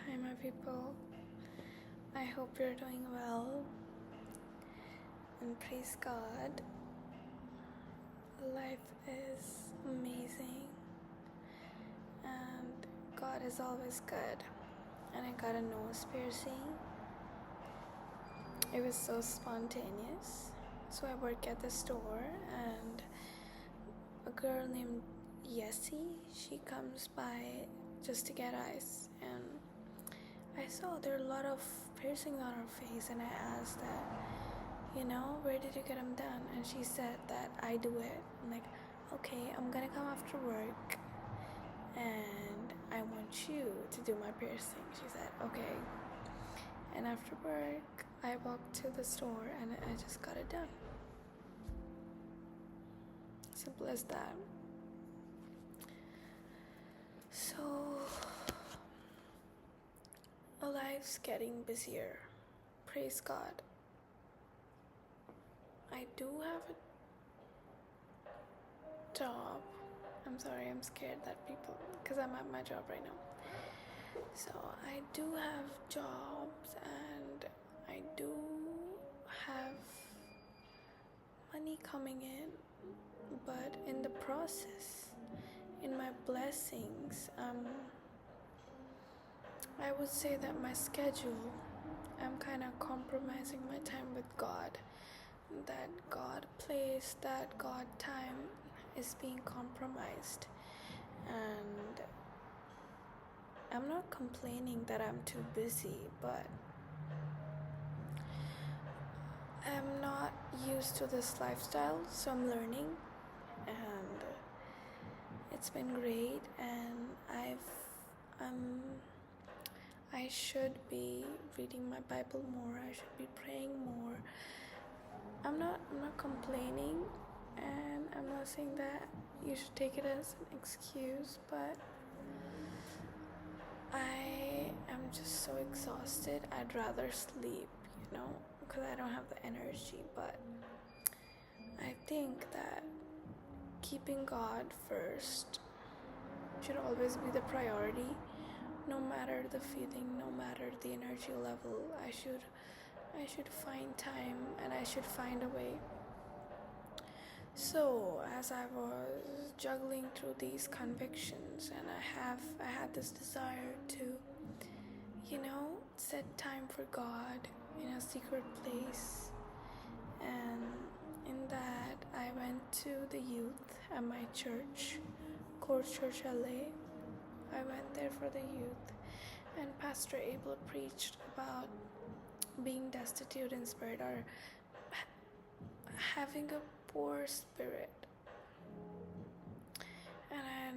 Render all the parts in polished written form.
Hi, my people. I hope you're doing well. And praise God. Life is amazing. And God is always good. And I got a nose piercing. It was so spontaneous. So I work at the store, and a girl named Yessie, she comes by just to get ice. And I saw there are a lot of piercings on her face, and I asked that, where did you get them done? And she said that I do it. I'm like, okay, I'm gonna come after work and I want you to do my piercing. She said, okay. And after work, I walked to the store and I just got it done. Simple as that. So, life's getting busier. Praise God. I do have a job. I'm sorry, I'm scared that people, because I'm at my job right now. So I do have jobs and I do have money coming in, but in the process, in my blessings, I would say that my schedule, I'm kind of compromising my time with God. That God place, that God time is being compromised. And I'm not complaining that I'm too busy, but I'm not used to this lifestyle, so I'm learning, and it's been great. And I should be reading my Bible more. I should be praying more. I'm not complaining, and I'm not saying that you should take it as an excuse, but I am just so exhausted. I'd rather sleep, because I don't have the energy. But I think that keeping God first should always be the priority. No matter the feeling, no matter the energy level, I should find time and I should find a way. So as I was juggling through these convictions, and I had this desire to, set time for God in a secret place. And in that, I went to the youth at my church, Court Church LA. I went there for the youth, and Pastor Abel preached about being destitute in spirit, or having a poor spirit. And I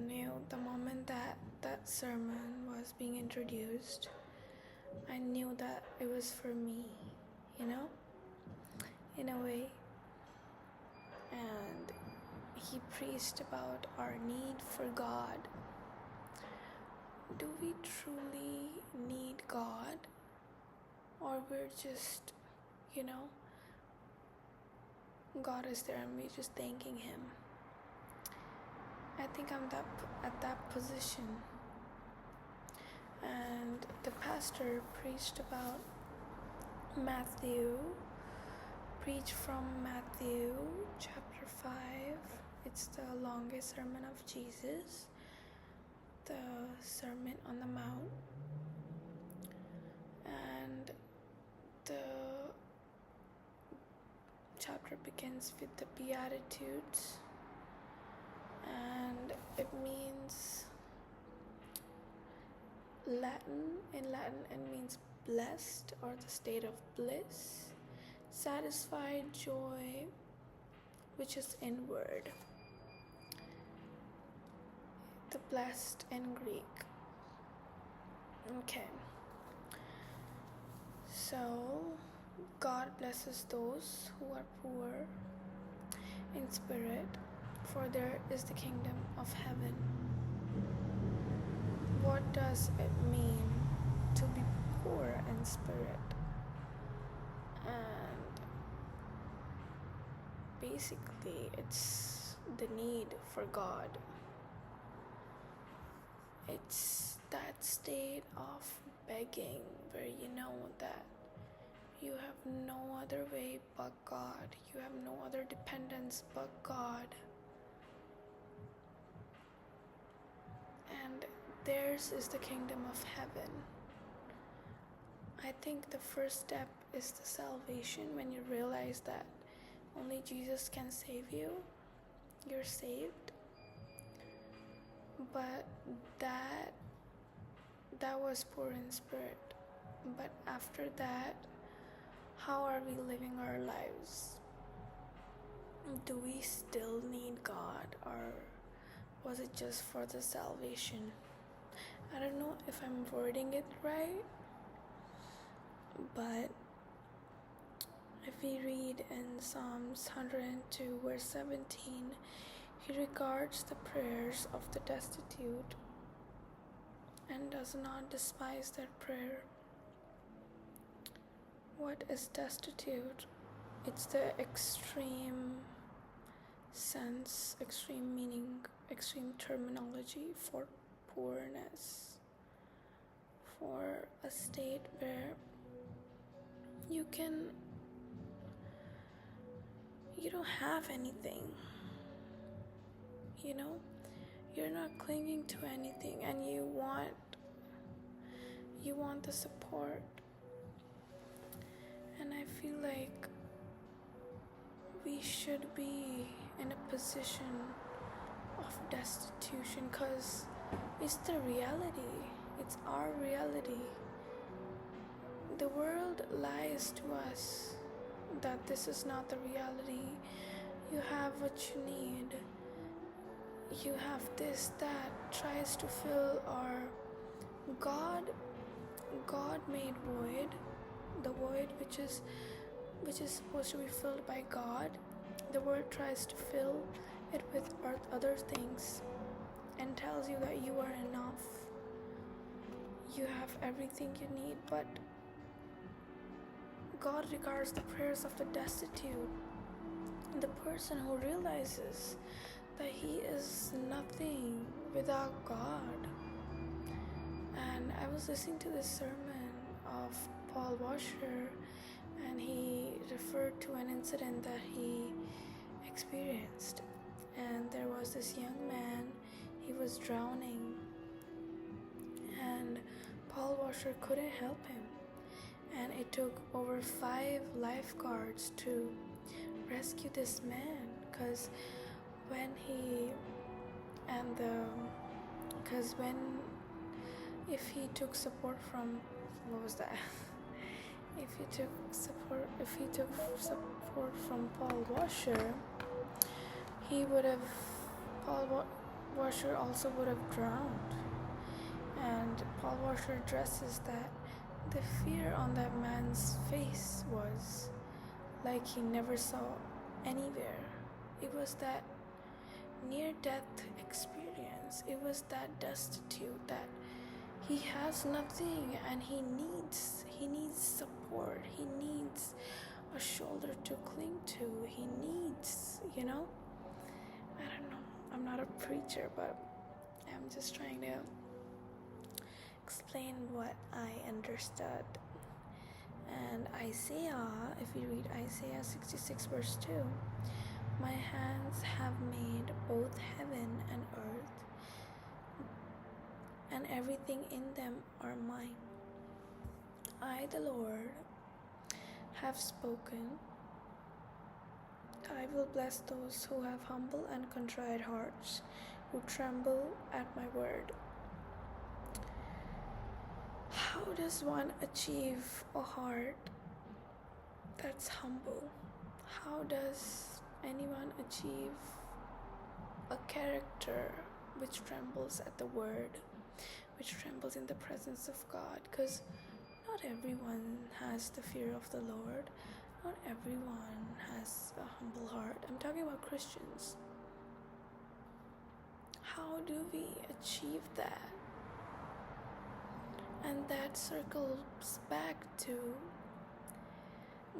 knew the moment that sermon was being introduced, I knew that it was for me, in a way. And he preached about our need for God. Do we truly need God? Or we're just, God is there and we're just thanking Him? I think I'm at that position. And the pastor preached about preached from Matthew chapter 5. It's the longest sermon of Jesus, the Sermon on the Mount. And the chapter begins with the Beatitudes, and it means in Latin it means blessed, or the state of bliss, satisfied, joy, which is inward. The blessed in Greek. Okay. So, God blesses those who are poor in spirit, for there is the kingdom of heaven. What does it mean to be poor in spirit? And basically, it's the need for God. It's that state of begging where you know that you have no other way but God, you have no other dependence but God, and theirs is the kingdom of heaven. I think the first step is the salvation. When you realize that only Jesus can save you, you're saved. But that was poor in spirit. But after that, how are we living our lives? Do we still need God, or was it just for the salvation? I don't know if I'm wording it right, but if we read in Psalms 102 verse 17, he regards the prayers of the destitute and does not despise their prayer. What is destitute? It's the extreme sense, extreme meaning, extreme terminology for poorness, for a state where you don't have anything, you're not clinging to anything, and you want the support. And I feel like we should be in a position of destitution, because it's the reality, it's our reality. The world lies to us that this is not the reality. You have what you need. You have this that tries to fill our God made void, the void which is supposed to be filled by God. The world tries to fill it with other things and tells you that you are enough. You have everything you need, but God regards the prayers of the destitute, the person who realizes that he is nothing without God. And I was listening to this sermon of Paul Washer, and he referred to an incident that he experienced. And there was this young man, he was drowning, and Paul Washer couldn't help him. And it took over 5 lifeguards to rescue this man, because if he took support from if he took support from Paul Washer, Paul Washer also would have drowned. And Paul Washer addresses that the fear on that man's face was like he never saw anywhere. It was that near-death experience. It was that destitute, that he has nothing and he needs support. He needs a shoulder to cling to. He needs, I don't know. I'm not a preacher, but I'm just trying to explain what I understood. And Isaiah, if you read Isaiah 66 verse 2, my hands have made both heaven and earth, and everything in them are mine. I, the Lord, have spoken. I will bless those who have humble and contrite hearts, who tremble at my word. How does one achieve a heart that's humble? How does anyone achieve a character which trembles at the word, which trembles in the presence of God? Because not everyone has the fear of the Lord. Not everyone has a humble heart. I'm talking about Christians. How do we achieve that? And that circles back to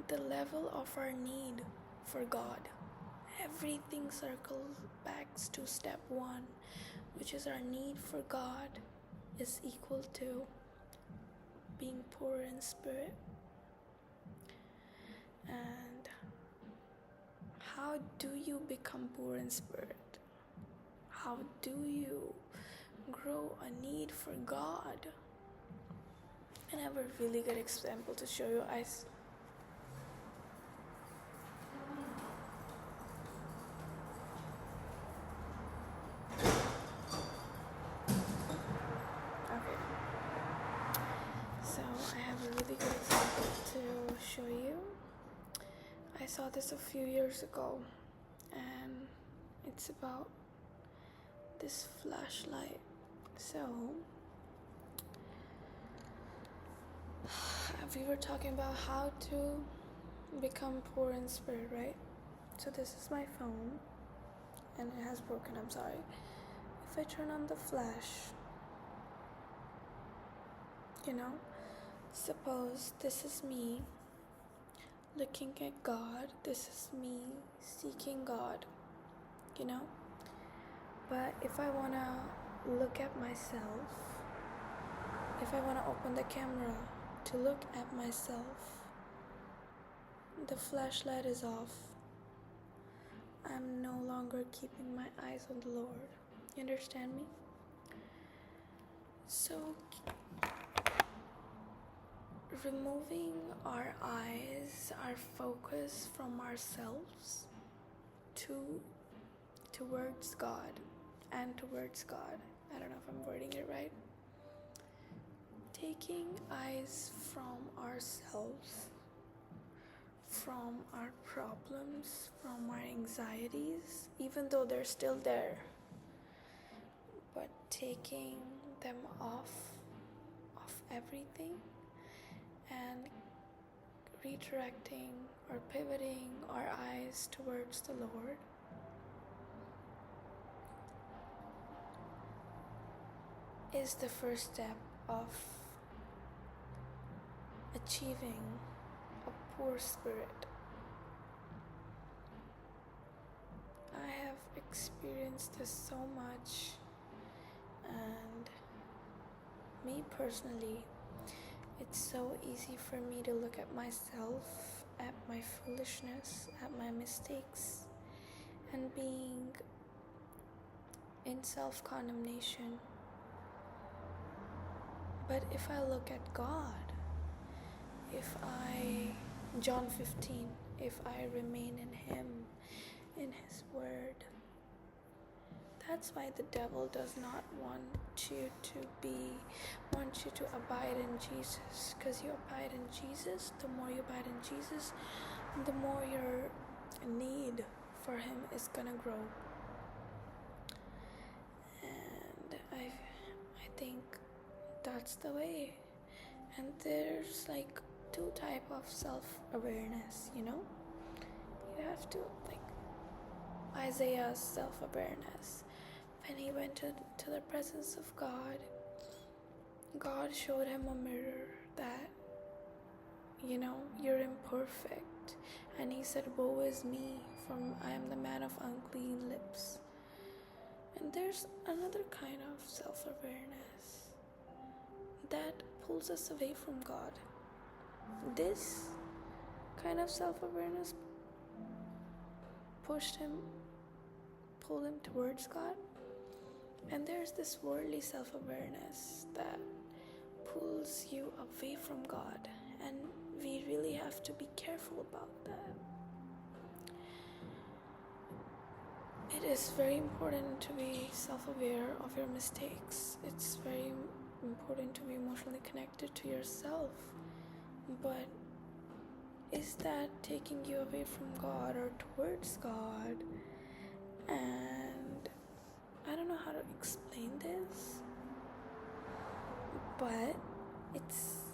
the level of our need for God. Everything circles back to step 1, which is our need for God. is equal to being poor in spirit. And how do you become poor in spirit? How do you grow a need for God? And I have a really good example to show you. Okay. So I have a really good example to show you. I saw this a few years ago, and it's about this flashlight. So we were talking about how to become poor in spirit, right? So this is my phone, and it has broken, I'm sorry. If I turn on the flash, suppose this is me looking at God, this is me seeking God, But if I want to look at myself, if I want to open the camera to look at myself, the flashlight is off. I'm no longer keeping my eyes on the Lord. You understand me? So, removing our eyes, our focus from ourselves towards God and towards God. I don't know if I'm wording it right. Taking eyes from ourselves, from our problems, from our anxieties, even though they're still there, but taking them off everything and redirecting or pivoting our eyes towards the Lord is the first step of achieving a poor spirit. I have experienced this so much, and me personally, it's so easy for me to look at myself, at my foolishness, at my mistakes, and being in self-condemnation. But if I look at God, John 15, if I remain in Him, in His Word, that's why the devil does not want you to abide in Jesus. Because you abide in Jesus, the more you abide in Jesus, the more your need for Him is gonna grow. And I think that's the way. And there's like two type of self-awareness, you have to, like Isaiah's self-awareness. When he went to the presence of God, God showed him a mirror that, you're imperfect. And he said, woe is me, for I am the man of unclean lips. And there's another kind of self-awareness that pulls us away from God. This kind of self-awareness pulled him towards God. And there's this worldly self-awareness that pulls you away from God. And we really have to be careful about that. It is very important to be self-aware of your mistakes. It's very important to be emotionally connected to yourself. But is that taking you away from God or towards God? And I don't know how to explain this, but it's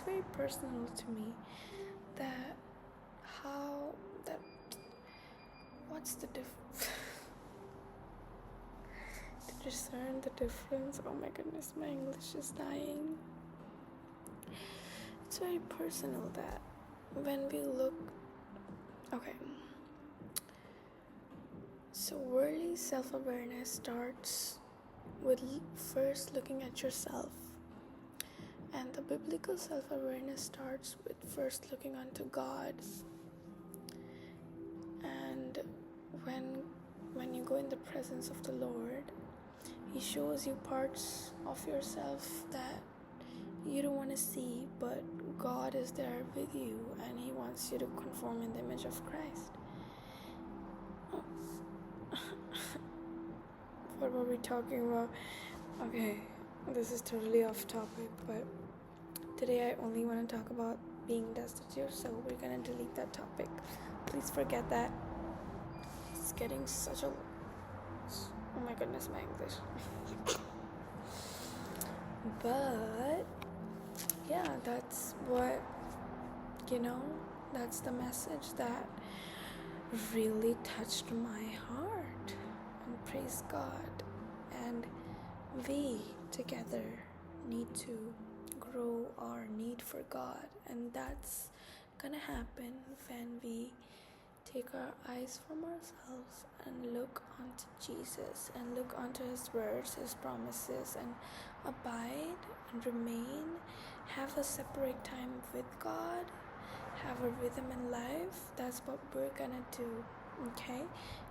very personal to me what's the difference? To discern the difference. Oh my goodness, my English is dying. It's very personal that when we look, okay, so worldly self-awareness starts with first looking at yourself. And the biblical self-awareness starts with first looking unto God. And when you go in the presence of the Lord, He shows you parts of yourself that you don't want to see, but God is there with you, and He wants you to conform in the image of Christ. What were we talking about? Okay, this is totally off topic, but today I only want to talk about being destitute, so we're gonna delete that topic. Please forget that. It's getting such a... Oh my goodness, my English. But yeah, that's what, that's the message that really touched my heart. And praise God. And we together need to grow our need for God, and that's gonna happen when we take our eyes from ourselves and look onto Jesus and look onto His words, His promises, and abide and remain, have a separate time with God, have a rhythm in life. That's what we're gonna do, okay?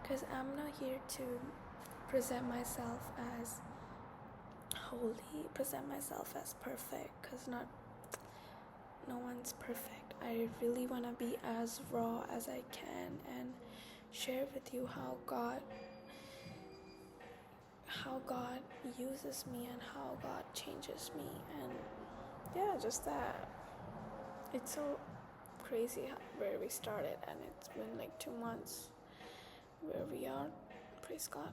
Because I'm not here to present myself as holy, present myself as perfect, because no one's perfect. I really want to be as raw as I can and share with you how God uses me and how God changes me. And yeah, just that. It's so crazy where we started, and it's been like 2 months where we are. Praise God.